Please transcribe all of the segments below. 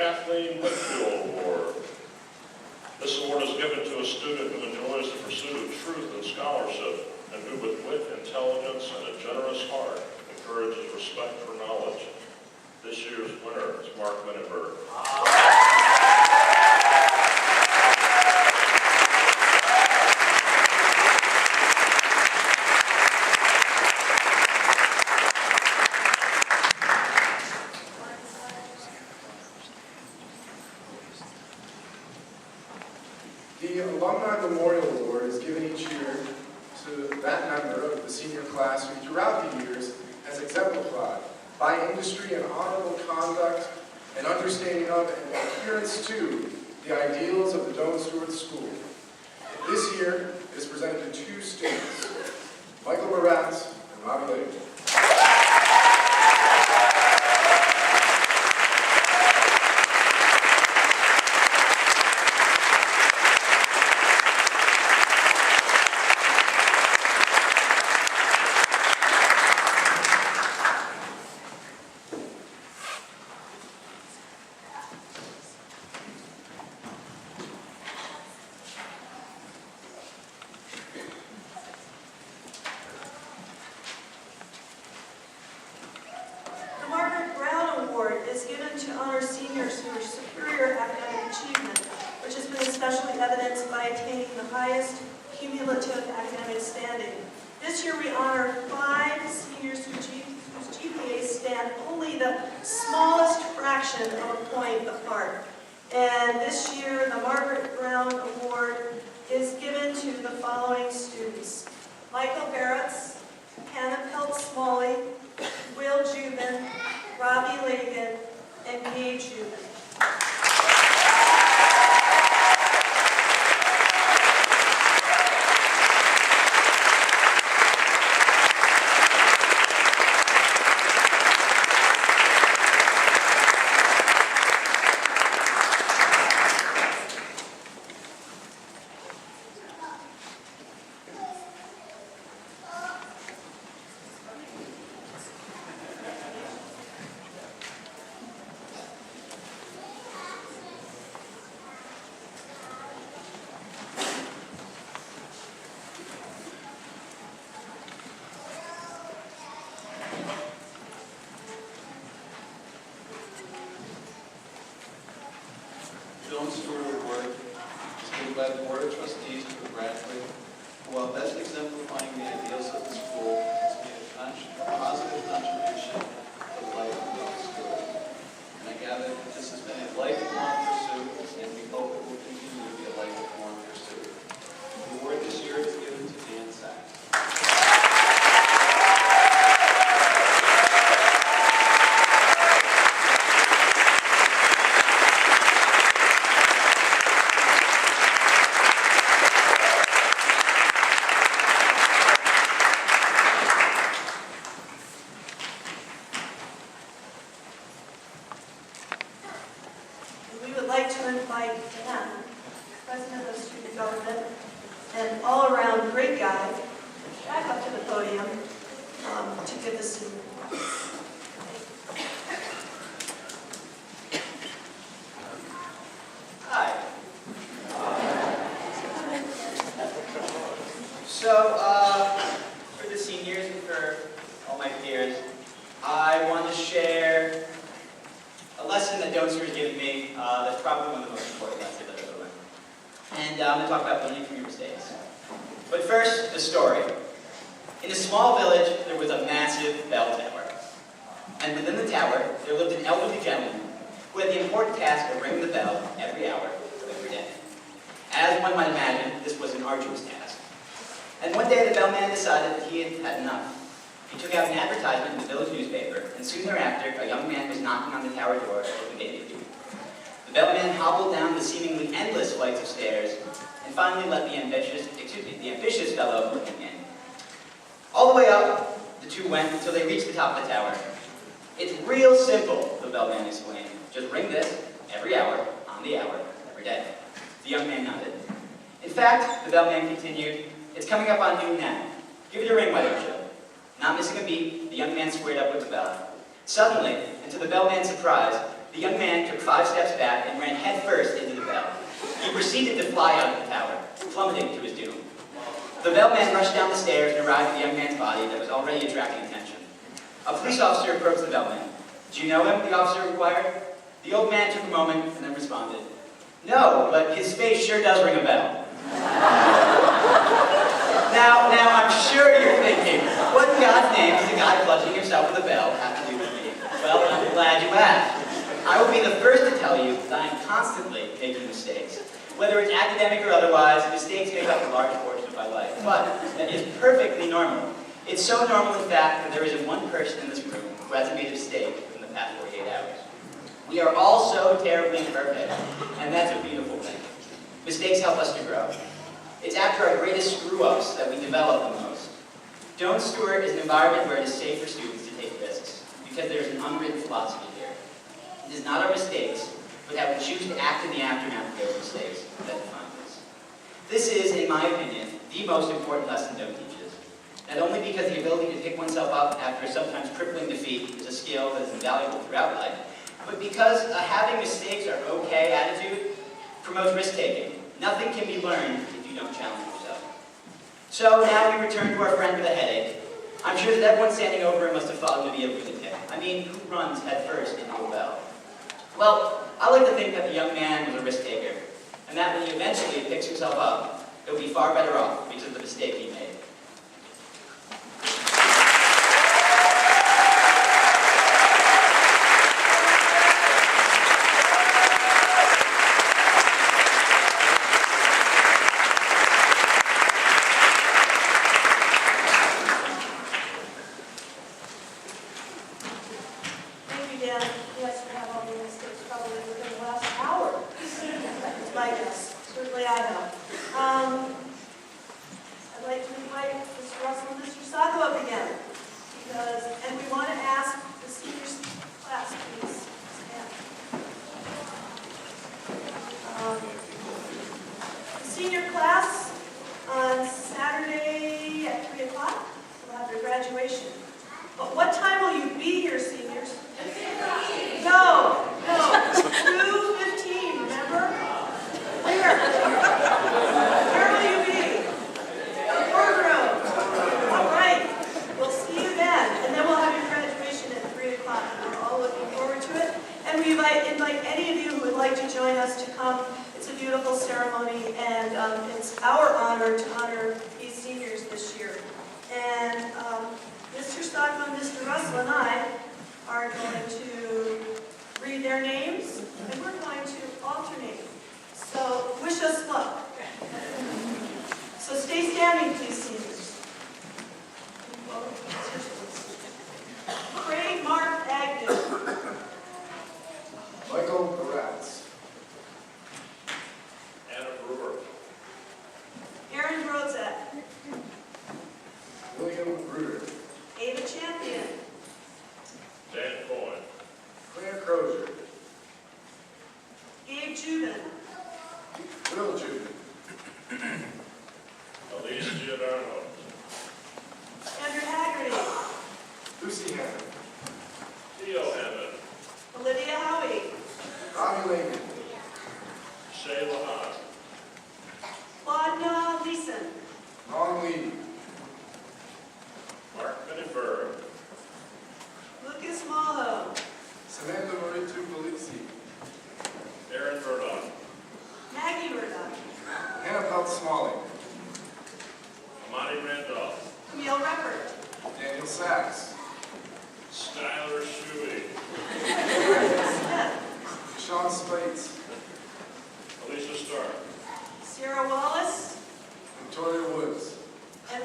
Kathleen Whitfield Award. This award is given to a student who enjoys the pursuit of truth and scholarship, and who with wit, intelligence, and a generous heart encourages respect for knowledge. This year's winner is Mark Winneberg. The Alumni Memorial Award is given each year to that member of the senior class who throughout the years has exemplified by industry and honorable conduct and understanding of and adherence to the ideals of the Doane Stewart School. This year it is presented to two students, Michael Pratt and Robbie Lake. Doane Stewart Award is given by the Board of Trustees to Bradley, who, while best exemplifying the ideals of the school, has made a positive contribution to the life of Doane Stewart. And I gather that this has been a lifelong pursuit, and we hope it will continue to be a lifelong pursuit. The award this year is given to Dan Sacco. For the seniors and for all my peers, I want to share a lesson that Doane Stewart has given me that's probably one of the most important lessons I've ever learned. And I'm going to talk about learning from your mistakes. But first, the story. In a small village, there was a massive bell tower. And within the tower, there lived an elderly gentleman who had the important task of ringing the bell every hour of every day. As one might imagine, this was an arduous task. And one day the bellman decided that he had had enough. He took out an advertisement in the village newspaper, and soon thereafter, a young man was knocking on the tower door at the gate. The bellman hobbled down the seemingly endless flights of stairs, and finally let the ambitious fellow look him in. All the way up, the two went until they reached the top of the tower. It's real simple, the bellman explained. Just ring this every hour, on the hour, every day. The young man nodded. In fact, the bellman continued, it's coming up on noon now. Give it a ring, why don't you? Not missing a beat, the young man squared up with the bell. Suddenly, and to the bellman's surprise, The young man took 5 steps back and ran headfirst into the bell. He proceeded to fly out of the tower, plummeting to his doom. The bellman rushed down the stairs and arrived at the young man's body that was already attracting attention. A police officer approached the bellman. "Do you know him?" the officer inquired. The old man took a moment and then responded, "No, but his face sure does ring a bell." Now I'm sure you're thinking, what in God's name does a guy bludgeoning himself with a bell have to do with me? Well, I'm glad you asked. I will be the first to tell you that I am constantly making mistakes. Whether it's academic or otherwise, mistakes make up a large portion of my life. But that is perfectly normal. It's so normal, in fact, that there isn't one person in this room who hasn't made a mistake within the past 48 hours. We are all so terribly imperfect, and that's a beautiful thing. Mistakes help us to grow. It's after our greatest screw-ups that we develop the most. Don't Stewart is an environment where it is safe for students to take risks, because there's an unwritten philosophy here. It is not our mistakes, but how we choose to act in the aftermath of those mistakes that define us. This is, in my opinion, the most important lesson Don't teaches. Not only because the ability to pick oneself up after a sometimes crippling defeat is a skill that is invaluable throughout life, but because a having mistakes are okay attitude promotes risk-taking. Nothing can be learned if you don't challenge yourself. So now we return to our friend with a headache. I'm sure that everyone standing over him must have thought him to be a lunatic. I mean, who runs headfirst into a bell? Well, I like to think that the young man was a risk-taker, and that when he eventually picks himself up, he'll be far better off because of the mistake he made. Sarah Wallace, Victoria Woods, and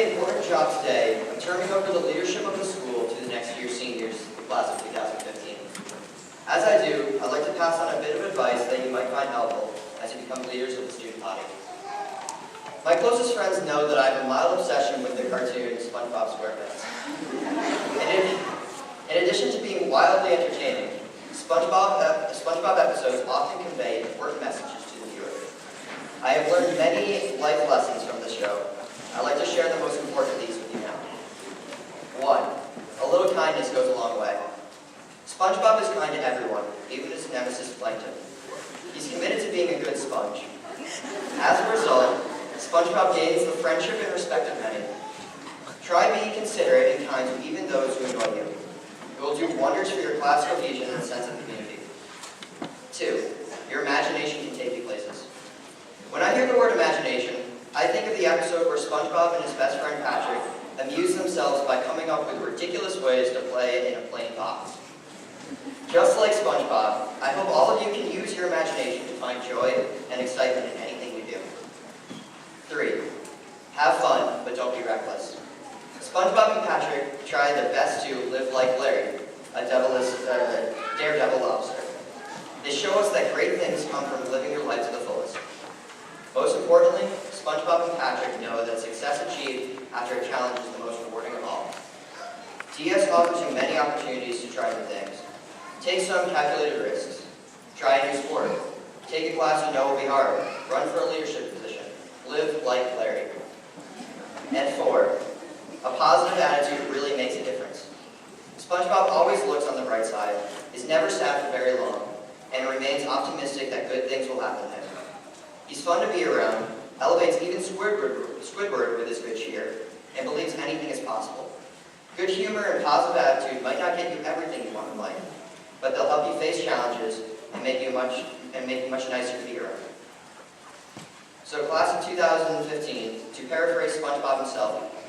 the important job today of turning over the leadership of the school to the next year's seniors, the class of 2015. As I do, I'd like to pass on a bit of advice that you might find helpful as you become leaders of the student body. My closest friends know that I have a mild obsession with the cartoon SpongeBob SquarePants. In addition to being wildly entertaining, SpongeBob episodes often convey important messages to the viewer. I have learned many life lessons from the show. I'd like to share the most important of these with you now. 1. A little kindness goes a long way. SpongeBob is kind to everyone, even his nemesis Plankton. He's committed to being a good sponge. As a result, SpongeBob gains the friendship and respect of many. Try being considerate and kind to even those who annoy you. It will do wonders for your class cohesion and sense of community. 2. Your imagination can take you places. When I hear the word imagination, I think of the episode where SpongeBob and his best friend Patrick amuse themselves by coming up with ridiculous ways to play in a plain box. Just like SpongeBob, I hope all of you can use your imagination to find joy and excitement in anything you do. 3. Have fun, but don't be reckless. SpongeBob and Patrick try their best to live like Larry, a daredevil lobster. They show us that great things come from living your life to the fullest. Most importantly, SpongeBob and Patrick know that success achieved after a challenge is the most rewarding of all. DS offers you many opportunities to try new things. Take some calculated risks. Try a new sport. Take a class you know will be hard. Run for a leadership position. Live like Larry. And 4. A positive attitude really makes a difference. SpongeBob always looks on the bright side, is never sad for very long, and remains optimistic that good things will happen to him. He's fun to be around, elevates even Squidward with his good cheer, and believes anything is possible. Good humor and positive attitude might not get you everything you want in life, but they'll help you face challenges and make you much nicer to be around. So class of 2015, to paraphrase SpongeBob himself,